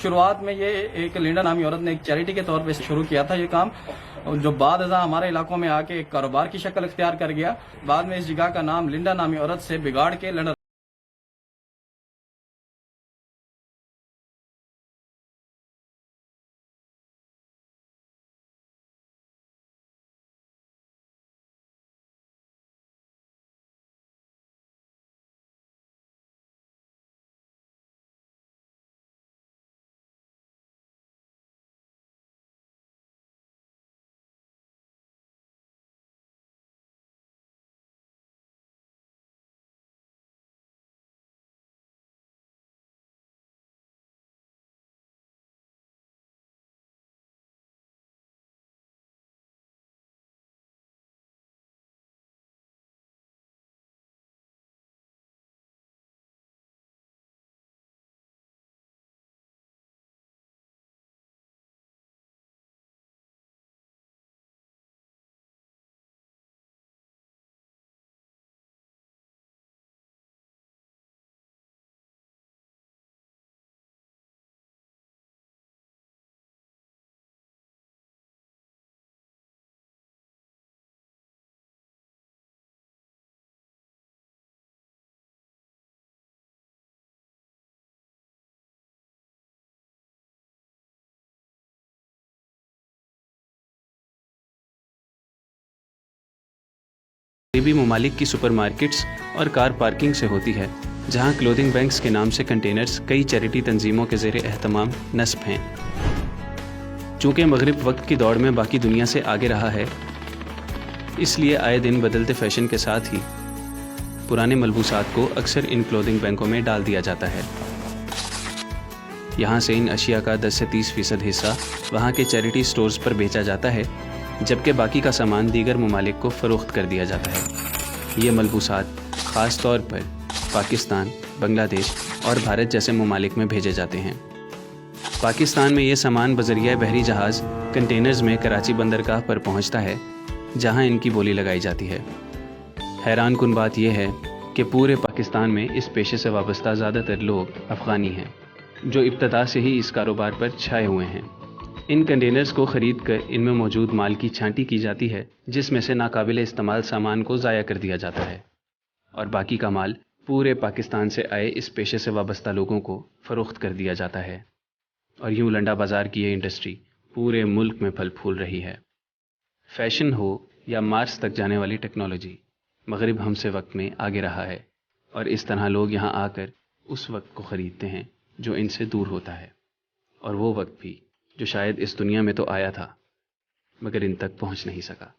शुरुआत में ये एक लिंडा नामी औरत ने एक चैरिटी के तौर पे शुरू किया था ये काम, जो बाद हमारे इलाकों में आके एक कारोबार की शक्ल इख्तियार कर गया। बाद में इस जगह का नाम लिंडा नामी औरत से बिगाड़ के लिंडा मगरबी ममालिक की सुपरमार्केट्स और कार पार्किंग से होती है, जहां क्लोथिंग बैंक्स के नाम से कंटेनर्स कई चैरिटी तंजीमों के ज़ेरे एहतमाम नस्ब हैं। चूँकि मगरिब वक्त की दौड़ में बाकी दुनिया से आगे रहा है, इसलिए आए दिन बदलते फैशन के साथ ही पुराने मलबूसात को अक्सर इन क्लोथिंग बैंकों में डाल दिया जाता है। यहाँ से इन अशिया का 10 से 30% हिस्सा वहाँ के चैरिटी स्टोर्स पर बेचा जाता है, जबकि बाकी का सामान दीगर ममालिक को फ़रोख्त कर दिया जाता है। ये मलबूसात ख़ास तौर पर पाकिस्तान, बांग्लादेश और भारत जैसे ममालिक में भेजे जाते हैं। पाकिस्तान में ये सामान बज़रिया बहरी जहाज़ कंटेनर्स में कराची बंदरगाह पर पहुंचता है, जहां इनकी बोली लगाई जाती है। हैरान कुन बात यह है कि पूरे पाकिस्तान में इस पेशे से वाबस्ता ज़्यादातर लोग अफ़गानी हैं, जो इब्तदा से ही इस कारोबार पर छाए हुए हैं। इन कंटेनर्स को ख़रीद कर इनमें मौजूद माल की छांटी की जाती है, जिसमें से नाकाबिल इस्तेमाल सामान को ज़ाया कर दिया जाता है और बाकी का माल पूरे पाकिस्तान से आए इस पेशे से वाबस्ता लोगों को फ़रोख्त कर दिया जाता है। और यूँ लंडा बाज़ार की ये इंडस्ट्री पूरे मुल्क में फल फूल रही है। फैशन हो या मार्स तक जाने वाली टेक्नोलॉजी, मगरिब हमसे वक्त में आगे रहा है और इस तरह लोग यहाँ आकर उस वक्त को ख़रीदते हैं जो इनसे दूर होता है, और वो वक्त भी जो शायद इस दुनिया में तो आया था मगर इन तक पहुँच नहीं सका।